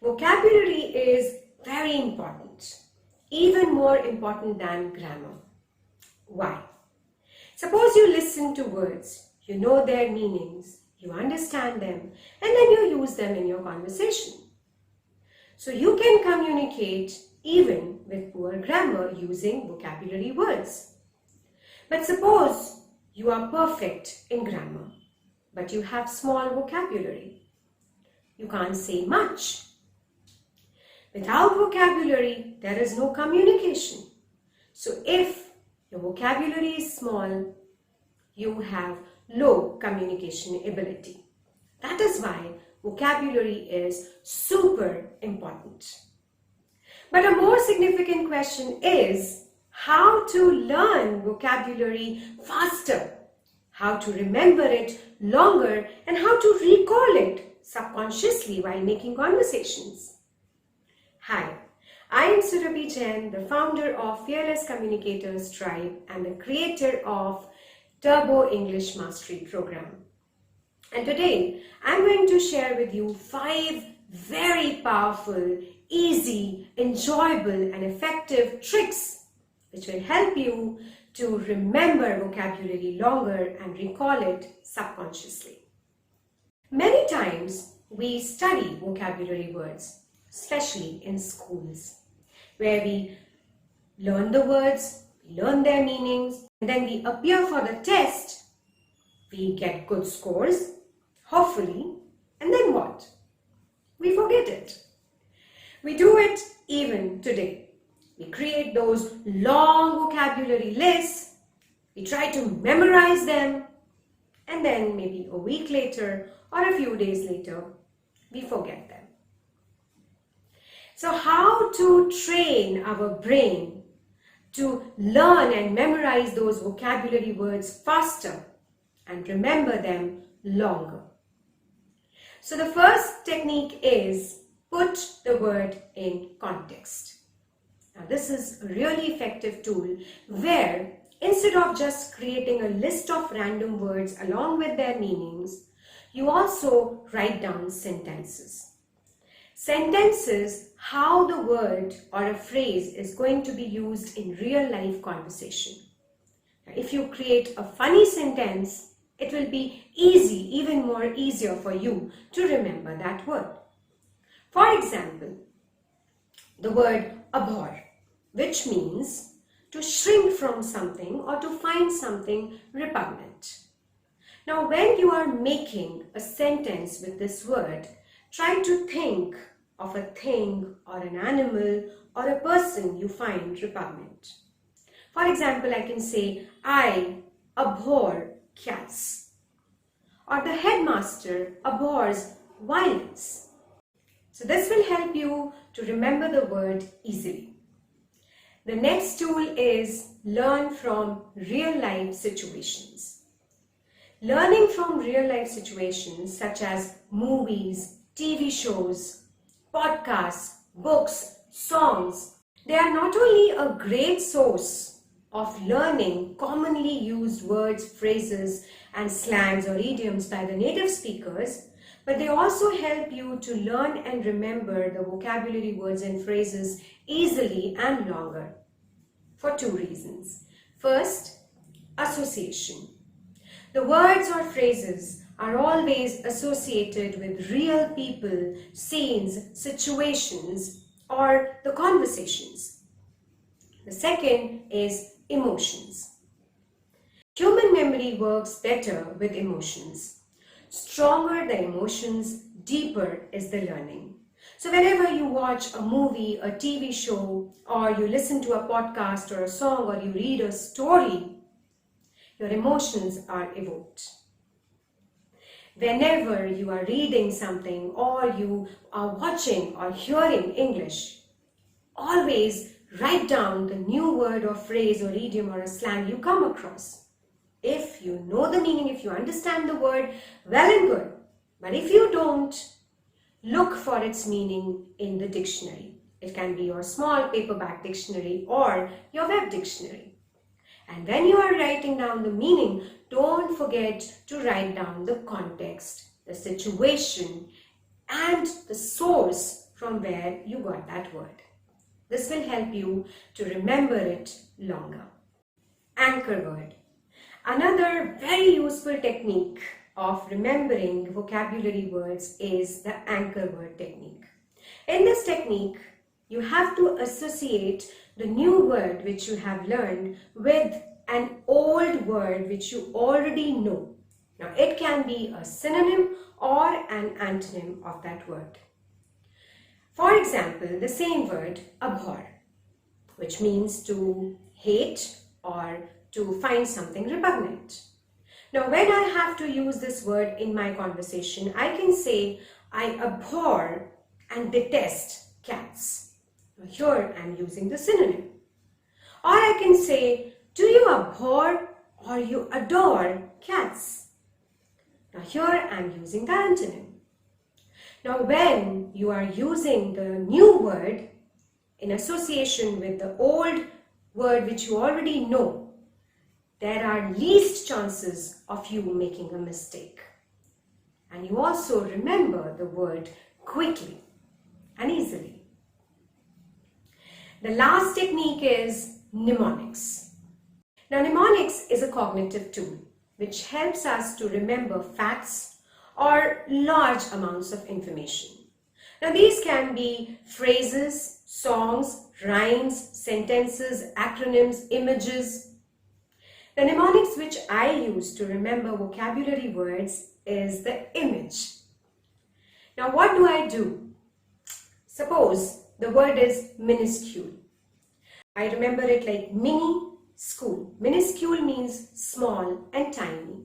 Vocabulary is very important, even more important than grammar. Why? Suppose you listen to words, you know their meanings, you understand them, and then you use them in your conversation. So you can communicate even with poor grammar using vocabulary words. But suppose you are perfect in grammar, but you have small vocabulary. You can't say much. Without vocabulary, there is no communication. So if your vocabulary is small, you have low communication ability. That is why vocabulary is super important. But a more significant question is how to learn vocabulary faster, how to remember it longer, and how to recall it subconsciously while making conversations. Hi, I am SURABHI Jain, the founder of Fearless Communicators Tribe and the creator of Turbo English Mastery Program. And today, I'm going to share with you 5 very powerful, easy, enjoyable, and effective tricks which will help you to remember vocabulary longer and recall it subconsciously. Many times, we study vocabulary words, especially in schools, where we learn the words, we learn their meanings, and then we appear for the test, we get good scores, hopefully, and then what? We forget it. We do it even today. We create those long vocabulary lists, we try to memorize them, and then maybe a week later or a few days later, we forget them. So how to train our brain to learn and memorize those vocabulary words faster and remember them longer? So the first technique is put the word in context. Now this is a really effective tool where instead of just creating a list of random words along with their meanings, you also write down sentences. Sentences, how the word or a phrase is going to be used in real life conversation. Now, if you create a funny sentence, it will be easy, even more easier for you to remember that word. For example, the word abhor, which means to shrink from something or to find something repugnant. Now, when you are making a sentence with this word, try to think of a thing or an animal or a person you find repugnant. For example, I can say, I abhor cats. Or the headmaster abhors violence. So this will help you to remember the word easily. The next tool is learn from real life situations. Learning from real life situations such as movies, TV shows, podcasts, books, songs, they are not only a great source of learning commonly used words, phrases, and slangs or idioms by the native speakers, but they also help you to learn and remember the vocabulary words and phrases easily and longer for 2 reasons. First, association. The words or phrases are always associated with real people, scenes, situations, or the conversations. The second is emotions. Human memory works better with emotions. Stronger the emotions, deeper is the learning. So whenever you watch a movie, a TV show, or you listen to a podcast or a song, or you read a story, your emotions are evoked. Whenever you are reading something or you are watching or hearing English, always write down the new word or phrase or idiom or a slang you come across. If you know the meaning, if you understand the word, well and good. But if you don't, look for its meaning in the dictionary. It can be your small paperback dictionary or your web dictionary. And when you are writing down the meaning, don't forget to write down the context, the situation, and the source from where you got that word. This will help you to remember it longer. Anchor word. Another very useful technique of remembering vocabulary words is the anchor word technique. In this technique, you have to associate the new word which you have learned with an old word which you already know. Now, it can be a synonym or an antonym of that word. For example, the same word, abhor, which means to hate or to find something repugnant. Now, when I have to use this word in my conversation, I can say, I abhor and detest cats. Now, here I am using the synonym. Or I can say, do you abhor or you adore cats? Now, here I am using the antonym. Now, when you are using the new word in association with the old word which you already know, there are least chances of you making a mistake. And you also remember the word quickly and easily. The last technique is mnemonics. Now, mnemonics is a cognitive tool which helps us to remember facts or large amounts of information. Now, these can be phrases, songs, rhymes, sentences, acronyms, images. The mnemonics which I use to remember vocabulary words is the image. Now, what do I do? Suppose the word is minuscule. I remember it like mini school. Minuscule means small and tiny.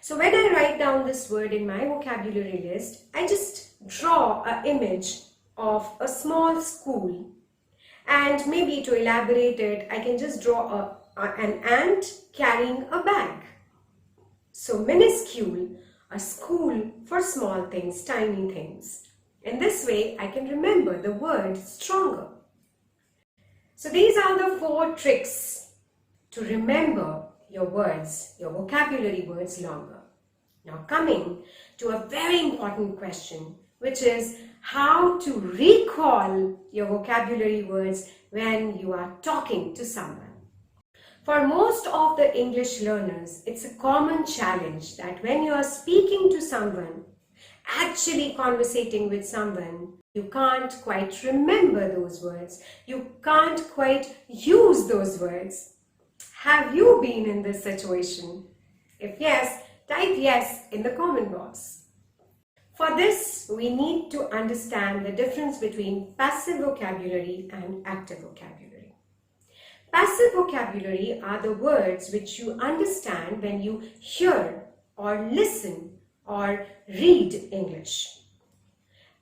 So when I write down this word in my vocabulary list, I just draw an image of a small school, and maybe to elaborate it, I can just draw an ant carrying a bag. So minuscule, a school for small things, tiny things. In this way, I can remember the word stronger. So these are the 4 tricks to remember your words, your vocabulary words longer. Now, coming to a very important question, which is how to recall your vocabulary words when you are talking to someone. For most of the English learners, it's a common challenge that when you are speaking to someone, actually conversating with someone, you can't quite remember those words. You can't quite use those words. Have you been in this situation? If yes, type yes in the comment box. For this, we need to understand the difference between passive vocabulary and active vocabulary. Passive vocabulary are the words which you understand when you hear or listen or read English.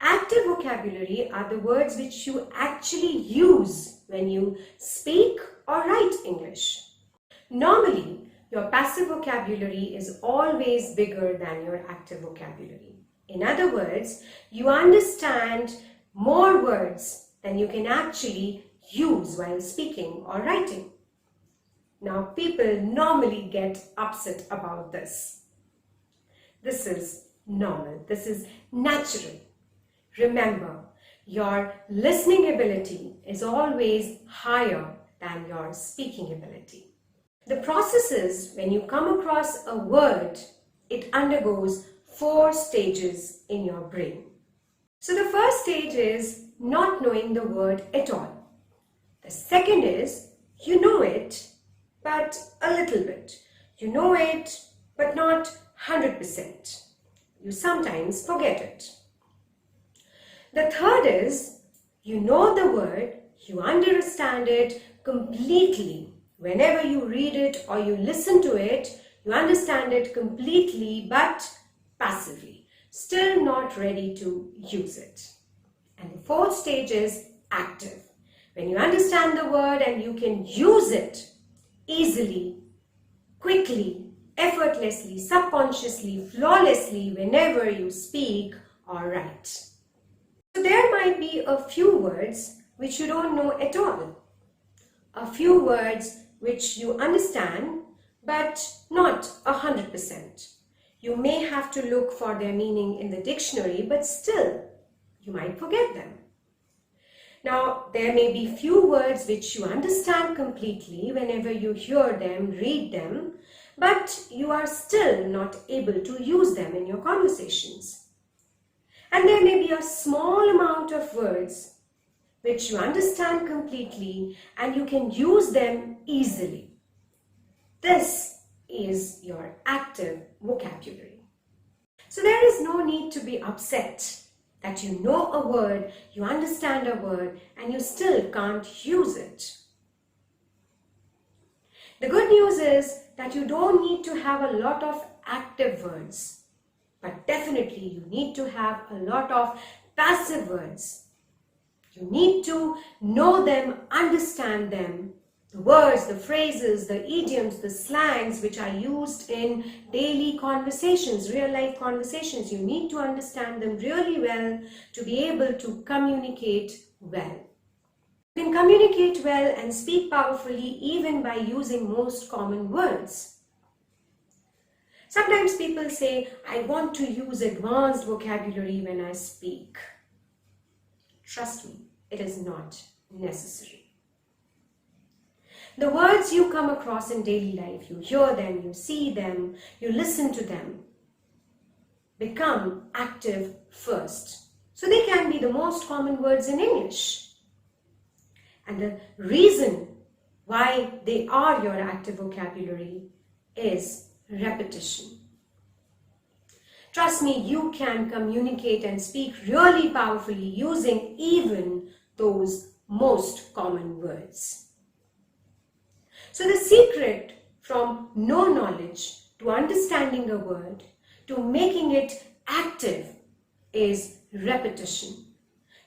Active vocabulary are the words which you actually use when you speak or write English. Normally, your passive vocabulary is always bigger than your active vocabulary. In other words, you understand more words than you can actually use while speaking or writing. Now, people normally get upset about this. This is normal. This is natural. Remember, your listening ability is always higher than your speaking ability. The process is when you come across a word, it undergoes 4 stages in your brain. So the first stage is not knowing the word at all. The second is you know it, but a little bit. You know it, but not 100%. You sometimes forget it. The third is you know the word, you understand it completely. Whenever you read it or you listen to it, you understand it completely but passively, still not ready to use it. And the fourth stage is active. When you understand the word and you can use it easily, quickly, effortlessly, subconsciously, flawlessly whenever you speak or write. So there might be a few words which you don't know at all. A few words which you understand but not 100%. You may have to look for their meaning in the dictionary, but still you might forget them. Now, there may be few words which you understand completely whenever you hear them, read them, but you are still not able to use them in your conversations. And there may be a small amount of words which you understand completely and you can use them easily. This is your active vocabulary. So there is no need to be upset that you know a word, you understand a word, and you still can't use it. The good news is that you don't need to have a lot of active words, but definitely you need to have a lot of passive words. You need to know them, understand them, the words, the phrases, the idioms, the slangs which are used in daily conversations, real life conversations. You need to understand them really well to be able to communicate well. You can communicate well and speak powerfully even by using most common words. Sometimes people say, I want to use advanced vocabulary when I speak. Trust me, it is not necessary. The words you come across in daily life, you hear them, you see them, you listen to them, become active first. So they can be the most common words in English. And the reason why they are your active vocabulary is repetition. Trust me, you can communicate and speak really powerfully using even those most common words. So the secret from no knowledge to understanding a word to making it active is repetition.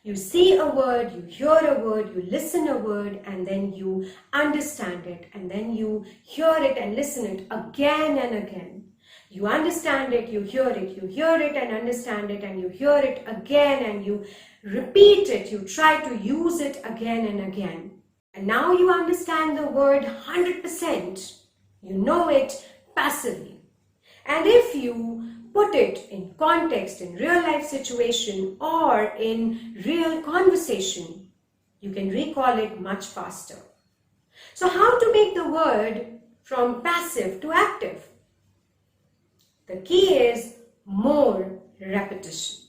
You see a word, you hear a word, you listen a word, and then you understand it, and then you hear it and listen it again and again. You understand it, you hear it and understand it, and you hear it again and you repeat it, you try to use it again and again. And now you understand the word 100%. You know it passively. And if you put it in context, in real life situation or in real conversation, you can recall it much faster. So how to make the word from passive to active? The key is more repetition.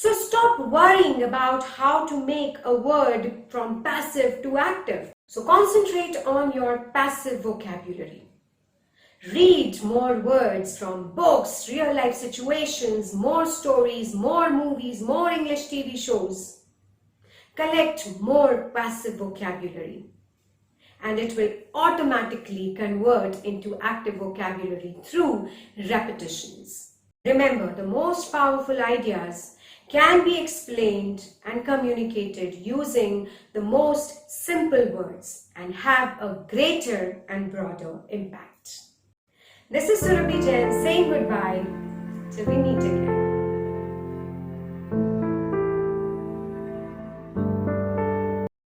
So stop worrying about how to make a word from passive to active. So concentrate on your passive vocabulary. Read more words from books, real life situations, more stories, more movies, more English TV shows. Collect more passive vocabulary, and it will automatically convert into active vocabulary through repetitions. Remember, the most powerful ideas can be explained and communicated using the most simple words and have a greater and broader impact. This is SURABHI Jain saying goodbye till we meet again.